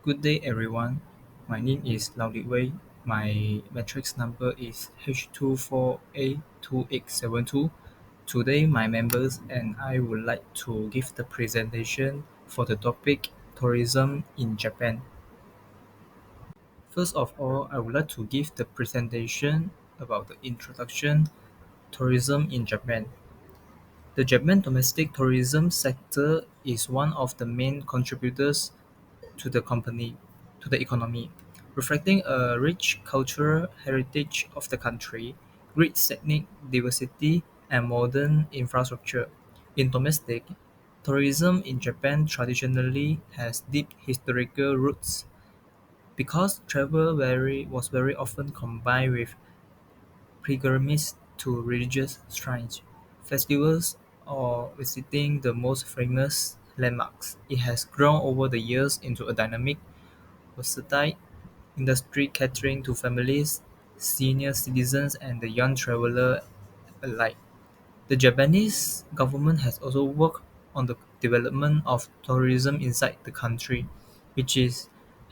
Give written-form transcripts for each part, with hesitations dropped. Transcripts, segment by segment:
Good day, everyone. My name is Lao Li Wei. My matrix number is H24A2872. Today, my members and I would like to give the presentation for the topic tourism in Japan. First of all, I would like to give the presentation about the introduction tourism in Japan. The Japan domestic tourism sector is one of the main contributors to the economy, reflecting a rich cultural heritage of the country, great ethnic diversity, and modern infrastructure. In domestic, tourism in Japan traditionally has deep historical roots because travel was very often combined with pilgrimages to religious shrines, festivals, or visiting the most famous landmarks. It has grown over the years into a dynamic versatile industry catering to families, senior citizens, and the young traveler alike. The Japanese government has also worked on the development of tourism inside the country, which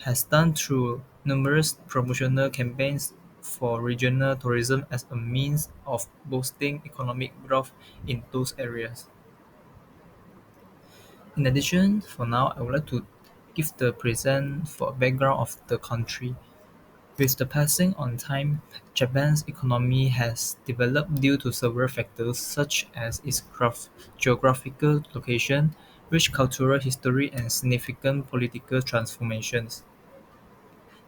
has done through numerous promotional campaigns for regional tourism as a means of boosting economic growth in those areas. In addition, for now, I would like to give the present for background of the country. With the passing on time, Japan's economy has developed due to several factors such as its geographical location, rich cultural history, and significant political transformations.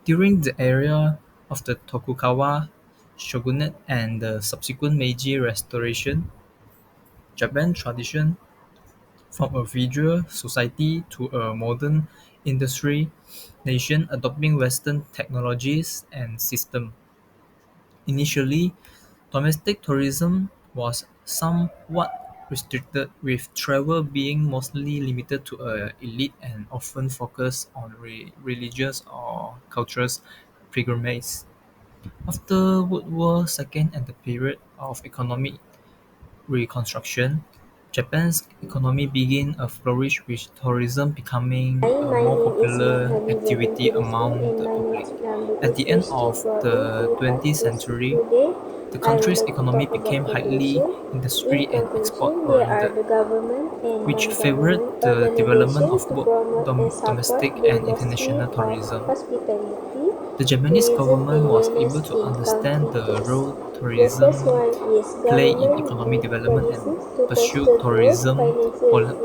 During the era of the Tokugawa shogunate and the subsequent Meiji Restoration, Japan transitioned from a feudal society to a modern industry nation adopting Western technologies and systems. Initially, domestic tourism was somewhat restricted, with travel being mostly limited to a elite and often focused on religious or cultural pilgrimages. After World War II and the period of economic reconstruction, Japan's economy began a flourish with tourism Hi, becoming a my more name is popular Nurhaliza activity Binti Rizky among and the my public. matric number At is the end of the 20th HT10403. century, Today, the I would country's like to economy talk about became highly conclusion. In industry and export conclusion, there are oriented, the government and which favored non-government the development organizations of to both promote and support domestic the and industry international of tourism. hospitality, The Japanese tourism, government and was able wellness to in understand country the case. role The first tourism one is play in government economic give development and policies to pursue foster growth, tourism financial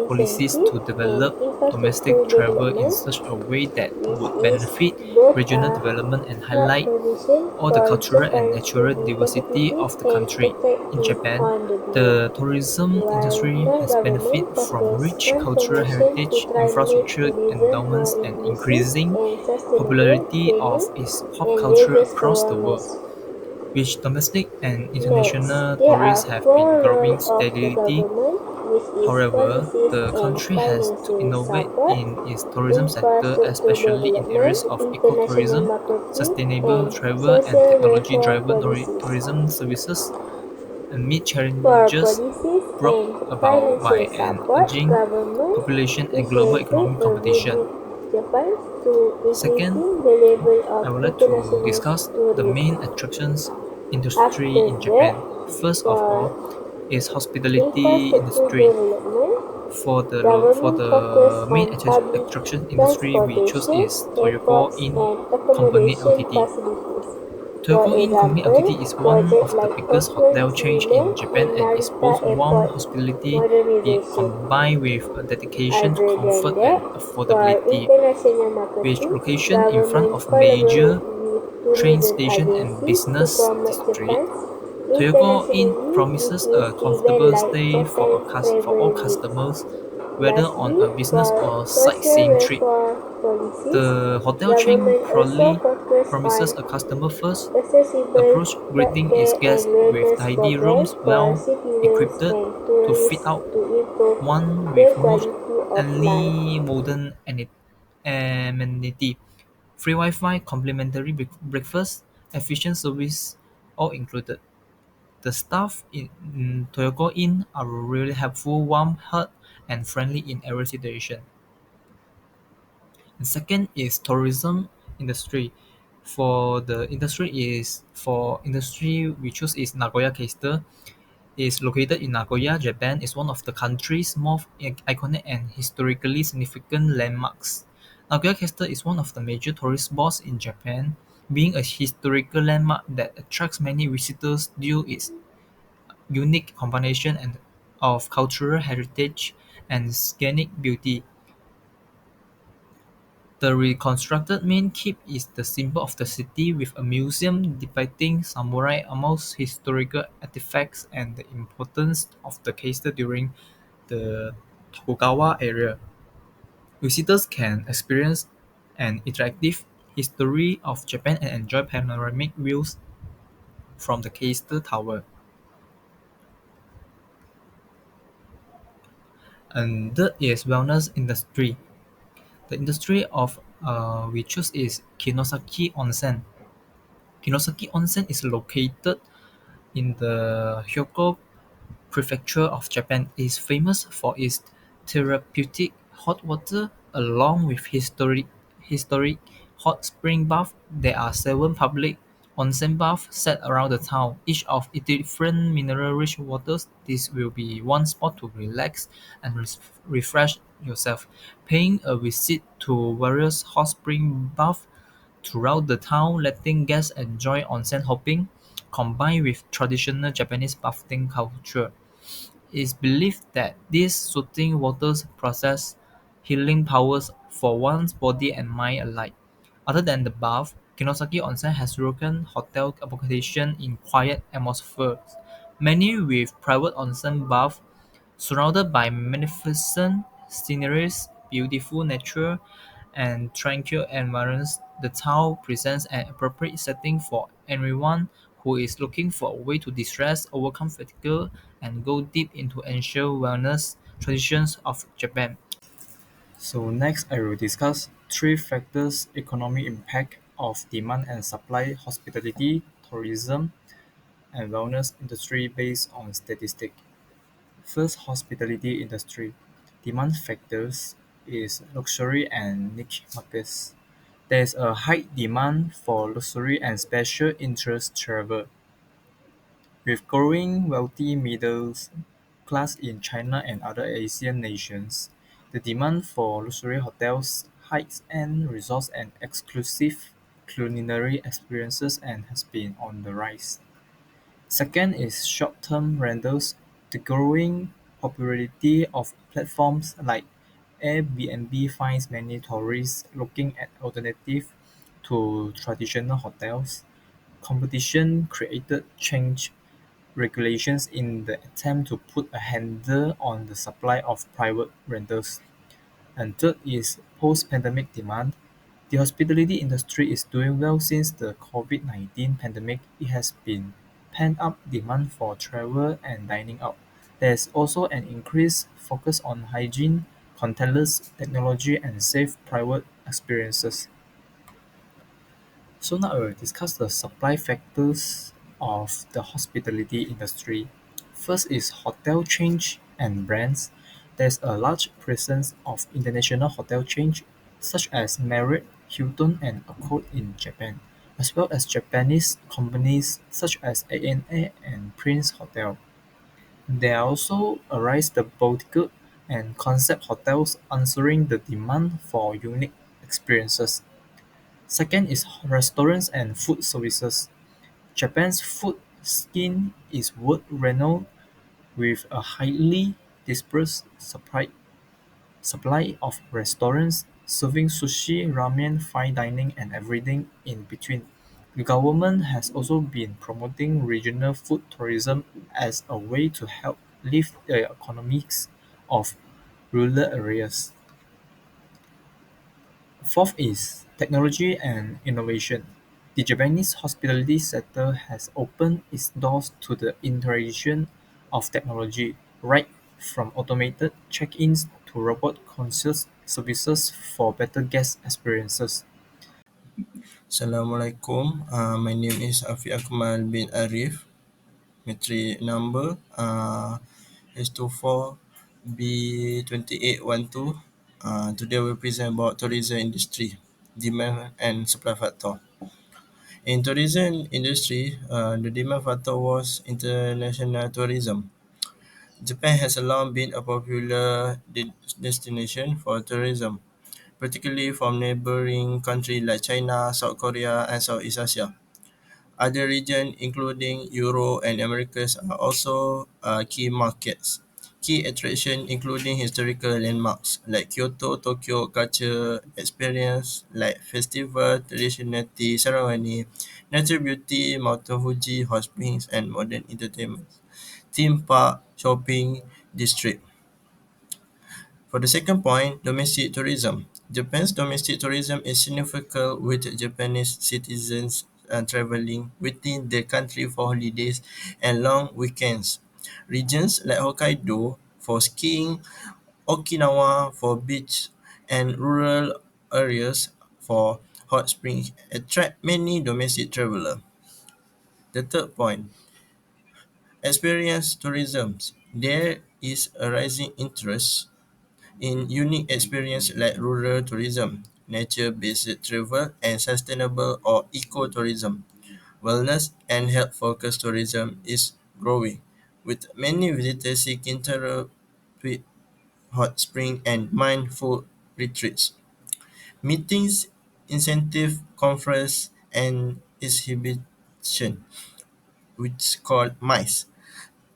policies incentive, to and develop infrastructure domestic travel in development, such a way that which would is benefit both regional a development and smart highlight position all the for cultural and Japan to natural be diversity competitive of the and country. In effective Japan, on the globe, the tourism while industry has benefited non-government from focus rich on cultural promotion to heritage, try make infrastructure tourism more endowments, and inclusive increasing and sustainable, popularity training of its pop and culture raises across the world, awareness. which domestic and Next, international there are tourists have been four growing roles of the steadily. government, which is However, policies the and country has to financial innovate support, in its tourism sector, infrastructure especially in areas development, of international ecotourism, marketing, sustainable and travel, and social welfare technology-driven policies. tourism services, and meet For challenges policies brought and about by financial an support, aging government population and global initiated economic a competition. review Japan to Second, increasing the level of I would like to international discuss the main tourism. attractions industry After in that, Japan. First of for all, is hospitality infrastructure industry. development, For government focus the main on public attraction industry we choose transportation, is Toyoko airports, In and Company accommodation Ltd. facilities. For Toyoko In Company example, Ltd is one projects of the like biggest Tokyo hotel chains in Disneyland Japan and and is Narita both warm Airport hospitality modernization. combined with a dedication to Other than comfort that, and for affordability, international which marketing, location in front government of collaborate major with train tourism station and agencies to business promote district. Japan Toyoko Inn internationally. This promises is a event comfortable like stay Japan for all Travel Week. customers, whether on Lastly, a business for or social sightseeing trip. welfare policies, The hotel chain government also proudly focus promises on a customer-first accessible approach, greeting its healthcare and guests with wellness tidy programs rooms for well citizens equipped and to fit tourists out to improve one their with most quality of life. only modern amenity, free Wi-Fi, complimentary breakfast, efficient service, all included. The staff in Toyoko Inn are really helpful, warm-hearted, and friendly in every situation. And second is tourism industry. For industry we choose is Nagoya Castle. Is located in Nagoya, Japan. Is one of the country's most iconic and historically significant landmarks. Nagoya Castle is one of the major tourist spots in Japan, being a historical landmark that attracts many visitors due its unique combination of cultural heritage and scenic beauty. The reconstructed main keep is the symbol of the city with a museum depicting samurai armors, historical artifacts, and the importance of the castle during the Tokugawa era. Visitors can experience an interactive history of Japan and enjoy panoramic views from the castle tower. And third is wellness industry. The industry of we choose is Kinosaki Onsen. Kinosaki Onsen is located in the Hyogo Prefecture of Japan. It is famous for its therapeutic hot water along with historic hot spring bath. There are seven public onsen baths set around the town, each of different mineral-rich waters. This will be one spot to relax and refresh yourself. Paying a visit to various hot spring baths throughout the town, letting guests enjoy onsen hopping, combined with traditional Japanese bathing culture. It is believed that these soothing waters possess healing powers for one's body and mind alike. Other than the bath, Kinosaki Onsen has European hotel accommodation in quiet atmospheres, many with private onsen baths surrounded by magnificent sceneries, beautiful nature, and tranquil environments. The town presents an appropriate setting for everyone who is looking for a way to distress, overcome fatigue, and go deep into ancient wellness traditions of Japan. So next, I will discuss three factors: economic impact of demand and supply, hospitality, tourism, and wellness industry based on statistics. First, hospitality industry. Demand factors is luxury and niche markets. There is a high demand for luxury and special interest travel. With growing wealthy middle class in China and other Asian nations, the demand for luxury hotels, high-end resorts, and exclusive culinary experiences and has been on the rise. Second is short-term rentals. The growing popularity of platforms like Airbnb finds many tourists looking at alternatives to traditional hotels. Competition created change regulations in the attempt to put a handle on the supply of private rentals. And third is post-pandemic demand. The hospitality industry is doing well since the COVID-19 pandemic. It has been pent-up demand for travel and dining out. There is also an increased focus on hygiene, contactless technology, and safe private experiences. So now I will discuss the supply factors of the hospitality industry. First is hotel chains and brands. There's a large presence of international hotel chains such as Marriott, Hilton, and Accor in Japan, as well as Japanese companies such as ANA and Prince Hotel. There are also arise the boutique and concept hotels answering the demand for unique experiences. Second is restaurants and food services. Japan's food scene is world-renowned with a highly dispersed supply of restaurants serving sushi, ramen, fine dining, and everything in between. The government has also been promoting regional food tourism as a way to help lift the economics of rural areas. Fourth is technology and innovation. The Japanese hospitality sector has opened its doors to the integration of technology, right from automated check-ins to robot concierge services for better guest experiences. Assalamualaikum. My name is Afi Akmal bin Arif. Metric number is 24 B2812. Today we present about tourism industry, demand and supply factor. In tourism industry, the demand factor was international tourism. Japan has long been a popular destination for tourism, particularly from neighboring countries like China, South Korea, and Southeast Asia. Other regions, including Europe and Americas, are also key markets. Key attractions including historical landmarks like Kyoto, Tokyo culture experience like festival, traditional tea ceremony, natural beauty, Mountain Fuji, hot springs, and modern entertainment. Theme park, shopping district. For the second point, domestic tourism. Japan's domestic tourism is significant with Japanese citizens traveling within the country for holidays and long weekends. Regions like Hokkaido for skiing, Okinawa for beach, and rural areas for hot springs attract many domestic travelers. The third point, experience tourism. There is a rising interest in unique experience like rural tourism, nature-based travel, and sustainable or eco-tourism. Wellness and health-focused tourism is growing, with many visitors seeking therapy, hot spring, and mindful retreats. Meetings, incentive, conference, and exhibition, which called MICE,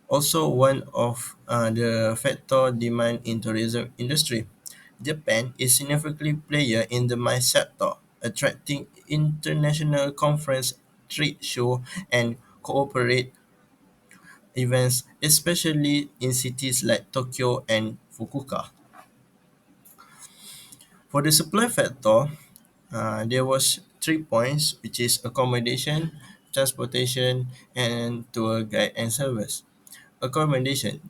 also one of the factor demand in tourism industry. Japan is significantly player in the MICE sector, attracting international conference, trade show, and corporate events, especially in cities like Tokyo and Fukuoka. For the supply factor, there was 3 points, which is accommodation, transportation, and tour guide and service. Accommodation.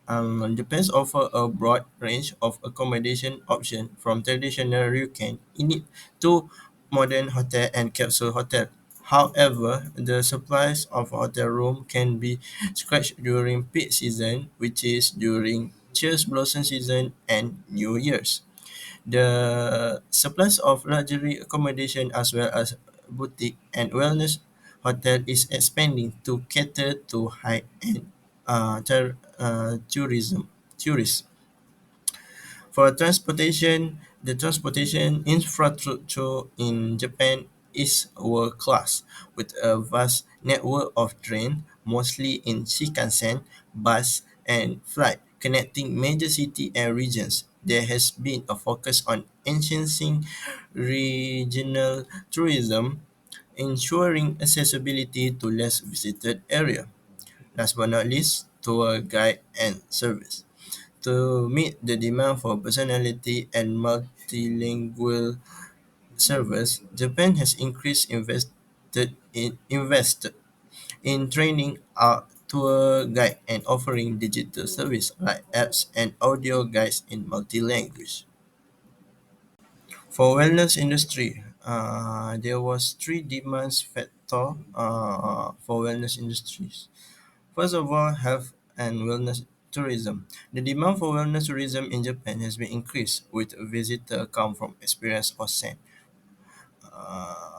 Japan offer a broad range of accommodation options from traditional ryokan in to modern hotel and capsule hotel. However, the supplies of hotel room can be scratched during peak season, which is during cherry blossom season and New Year's. The supplies of luxury accommodation as well as boutique and wellness hotel is expanding to cater to high-end tourism tourists. For transportation, the transportation infrastructure in Japan is world class with a vast network of trains, mostly in Shinkansen, bus, and flight, connecting major cities and regions. There has been a focus on enhancing regional tourism, ensuring accessibility to less visited areas. Last but not least, tour guide and service. To meet the demand for personality and multilingual service, Japan has invested in training our tour guide and offering digital service like apps and audio guides in multi-language. For wellness industry, there was three demands factor for wellness industries. First of all, health and wellness tourism. The demand for wellness tourism in Japan has been increased with visitors come from experience onsen,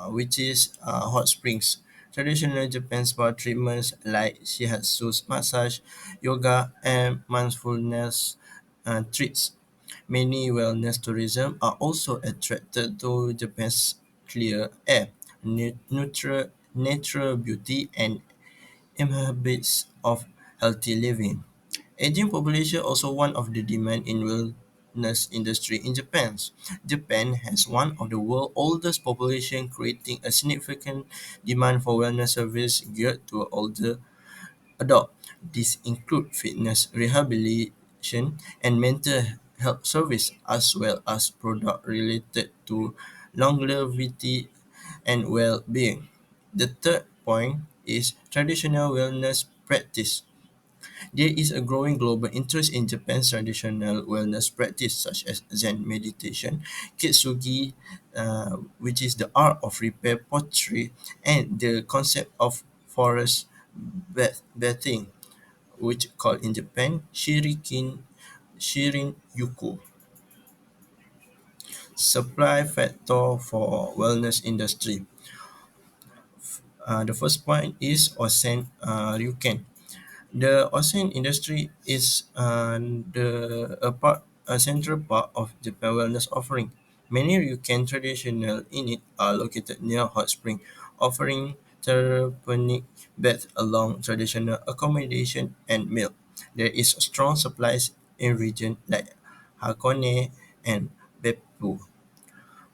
which is hot springs. Traditional Japan spa treatments like shiatsu massage, yoga, and mindfulness treats. Many wellness tourism are also attracted to Japan's clear air, neutral natural beauty, and habits of healthy living. Aging population also one of the demand in wellness industry in Japan. Japan has one of the world's oldest population, creating a significant demand for wellness service geared to older adult. These include fitness rehabilitation and mental health service as well as product related to longevity and well-being. The third point is traditional wellness practice. There is a growing global interest in Japan's traditional wellness practice such as Zen meditation, Kitsugi, which is the art of repair pottery, and the concept of forest bathing, which called in Japan Shirin Yuko. Supply factor for wellness industry. The first point is onsen ryuken. The onsen industry is a central part of Japan wellness offering. Many ryuken traditional in it are located near hot spring, offering therapeutic baths along traditional accommodation and meal. There is strong supplies in regions like Hakone and Beppu.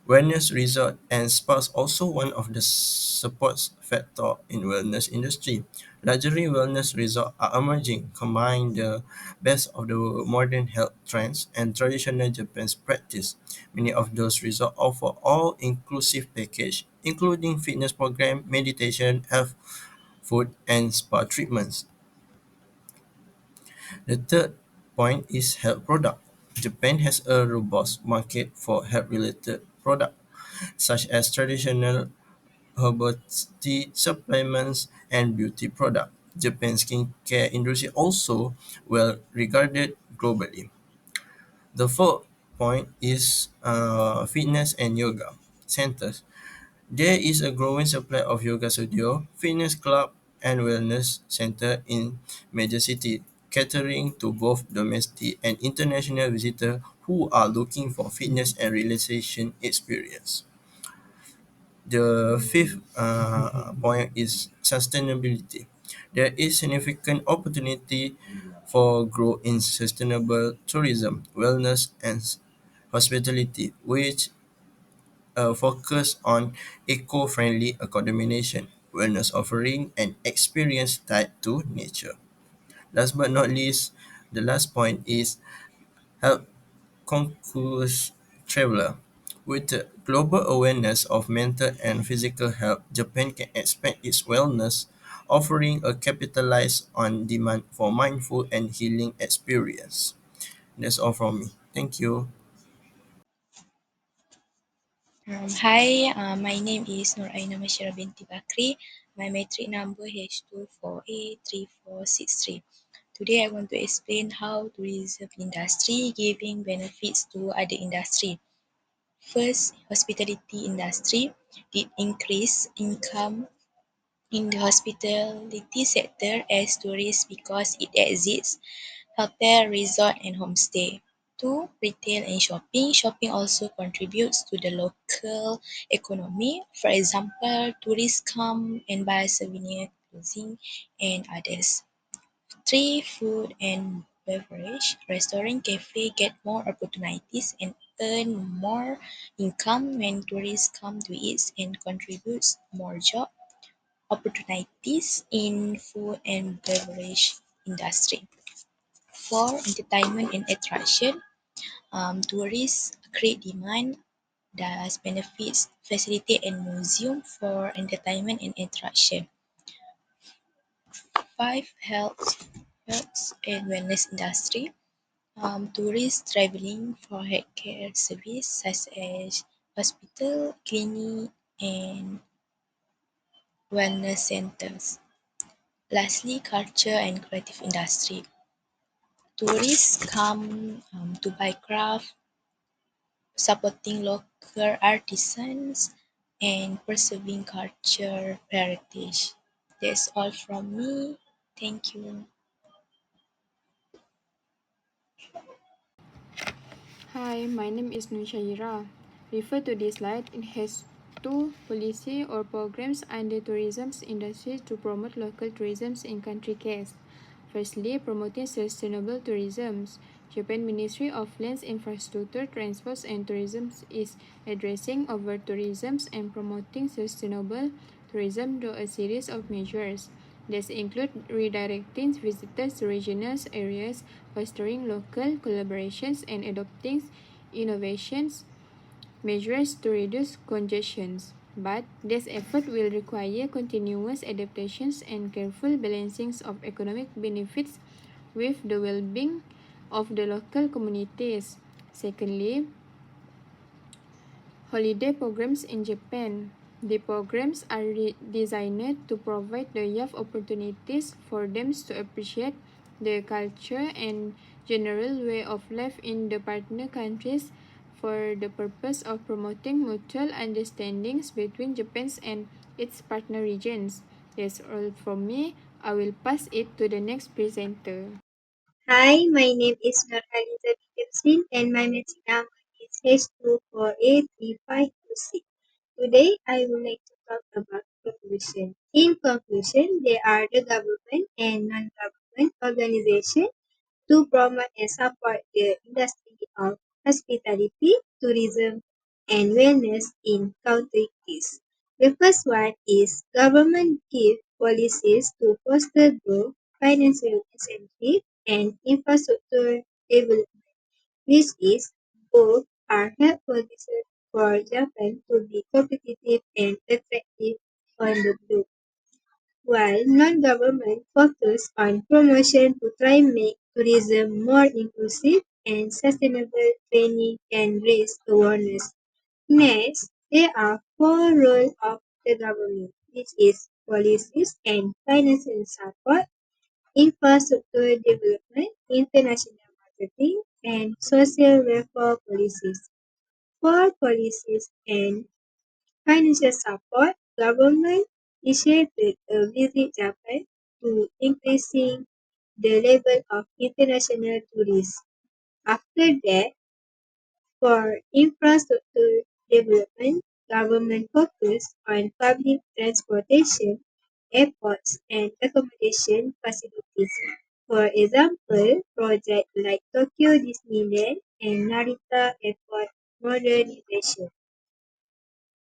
Wellness resort and spas also one of the support factor in wellness industry. Luxury wellness resorts are emerging, combining the best of the modern health trends and traditional Japanese practice. Many of those resorts offer all-inclusive package, including fitness program, meditation, health, food, and spa treatments. The third point is health product. Japan has a robust market for health-related products such as traditional herbal tea, supplements, and beauty products. Japan's skincare industry also well regarded globally. The fourth point is fitness and yoga centers. There is a growing supply of yoga studio, fitness club, and wellness center in major cities, catering to both domestic and international visitors who are looking for fitness and relaxation experience. The fifth point is sustainability. There is significant opportunity for growth in sustainable tourism, wellness, and hospitality, which focus on eco-friendly accommodation, wellness offering, and experience tied to nature. Last but not least, the last point is help conscious traveler. With the global awareness of mental and physical health, Japan can expand its wellness, offering a capitalize on demand for mindful and healing experience. That's all from me. Thank you. Hi, my name is Nur Aina Mashira binti Bakri. My metric number H24A3463. Today I want to explain how tourism industry giving benefits to other industry. First, hospitality industry did increase income in the hospitality sector as tourists because it exists hotel, resort, and homestay. Two, retail and shopping. Shopping also contributes to the local economy. For example, tourists come and buy souvenir clothing and others. Three, food and beverage. Restaurant, cafe get more opportunities and earn more income when tourists come to eat and contributes more job opportunities in food and beverage industry. For entertainment and attraction, tourists create demand, thus benefits facility and museum for entertainment and attraction. Five, health and wellness industry. Tourists traveling for healthcare service such as hospital, clinic, and wellness centers. Lastly, culture and creative industry. Tourists come to buy craft, supporting local artisans, and preserving culture heritage. That's all from me. Thank you. Hi, my name is Nushaira. Refer to this slide. It has two policy or programs under tourism industry to promote local tourism in country case. Firstly, promoting sustainable tourism. Japan Ministry of Lands Infrastructure, Transport and Tourism is addressing over tourism and promoting sustainable tourism through a series of measures. These include redirecting visitors to regional areas, fostering local collaborations, and adopting innovations measures to reduce congestions. But this effort will require continuous adaptations and careful balancing of economic benefits with the well-being of the local communities. Secondly, holiday programs in Japan. The programs are designed to provide the youth opportunities for them to appreciate the culture and general way of life in the partner countries. for the purpose of promoting mutual understandings between Japan and its partner regions. That's all from me. I will pass it to the next presenter. Hi, my name is Nurhaliza Dickinson and my message number is H24A3526. Today, I would like to talk about conclusion. In conclusion, there are the government and non-government organizations to promote and support the industry of hospitality, tourism, and wellness in countries. The first one is government give policies to foster growth, financial incentive, and infrastructure development. This is both are helpful for Japan to be competitive and attractive on the globe, while non-government focus on promotion to try make tourism more inclusive and sustainable training and raise awareness. Next, there are four roles of the government, which is policies and financial support, infrastructure development, international marketing, and social welfare policies. For policies and financial support, government initiated a visit Japan to increasing the level of international tourists. After that, for infrastructure development, government focused on public transportation, airports, and accommodation facilities. For example, projects like Tokyo Disneyland and Narita Airport modernization.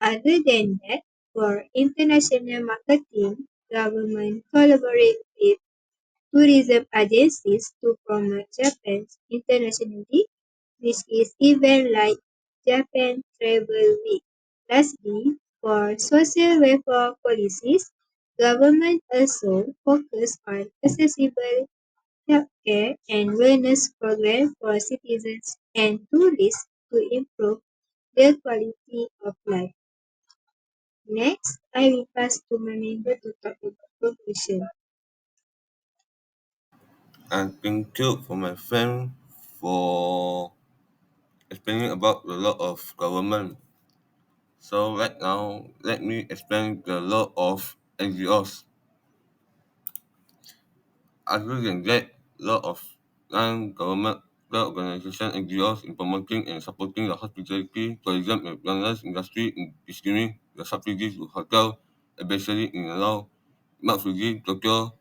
Other than that, for international marketing, government collaborate with tourism agencies to promote Japan internationally. This is events like Japan Travel Week. Lastly, for social welfare policies, government also focus on accessible healthcare and wellness programs for citizens and tourists to improve their quality of life. Next, I will pass to my member to talk about conclusion. And thank you for my friend for explaining about the law of government. So right now, let me explain the law of NGOs. Other than that, lot of non-government organization NGOs in promoting and supporting the hospitality, tourism, and wellness industry in distributing the subsidies to hotel, especially in allow Mount Fuji, Tokyo,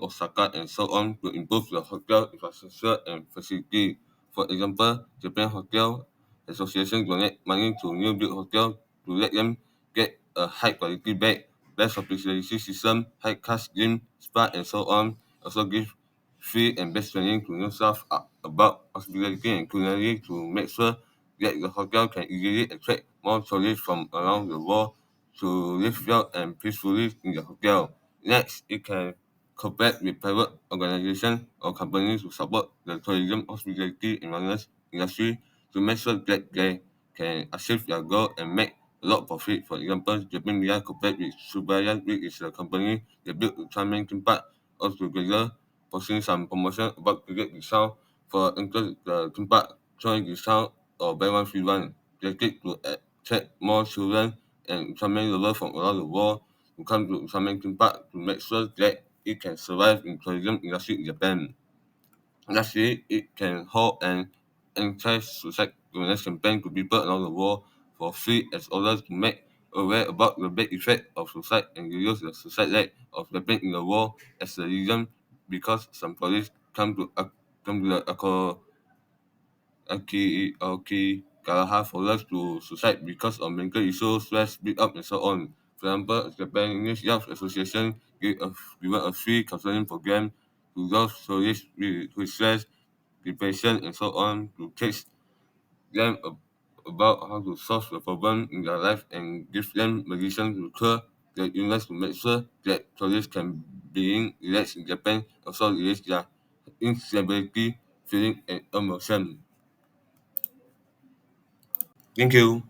Osaka, and so on to improve the hotel infrastructure and facility. For example, Japan Hotel Association donate money to new build hotel to let them get a high quality bed, best hospitality system, high class gym, spa, and so on. Also give free and best training to new staff about hospitality and culinary to make sure that the hotel can easily attract more tourists from around the world to live well and peacefully in the hotel. Next, it can cooperate with private organizations or companies to support the tourism, hospitality, and wellness industry to make sure that they can achieve their goal and make a lot of profit. For example, Japan Media cooperate with Subaya, which is a company that built Ultraman theme park all together, posting some promotion about to get discount for enter the theme park, join discount or buy one free one. They take to attract more children and Ultraman lovers from around the world to come to Ultraman theme park to make sure that it can survive in tourism industry in Japan. Lastly, it can hold an anti-suicide awareness campaign to people around the world for free as orders to make aware about the bad effect of suicide and use the suicide rate of Japan in the world as a reason because some police come to the Kalaha for us to suicide because of mental issues, stress, beat up, and so on. For example, Japanese Youth Association given a free counseling program to those soldiers with stress, depression, and so on to teach them about how to solve the problem in their life and give them medicine to cure the illness to make sure that soldiers can being relaxed in Japan also release their instability, feeling, and emotion. Thank you.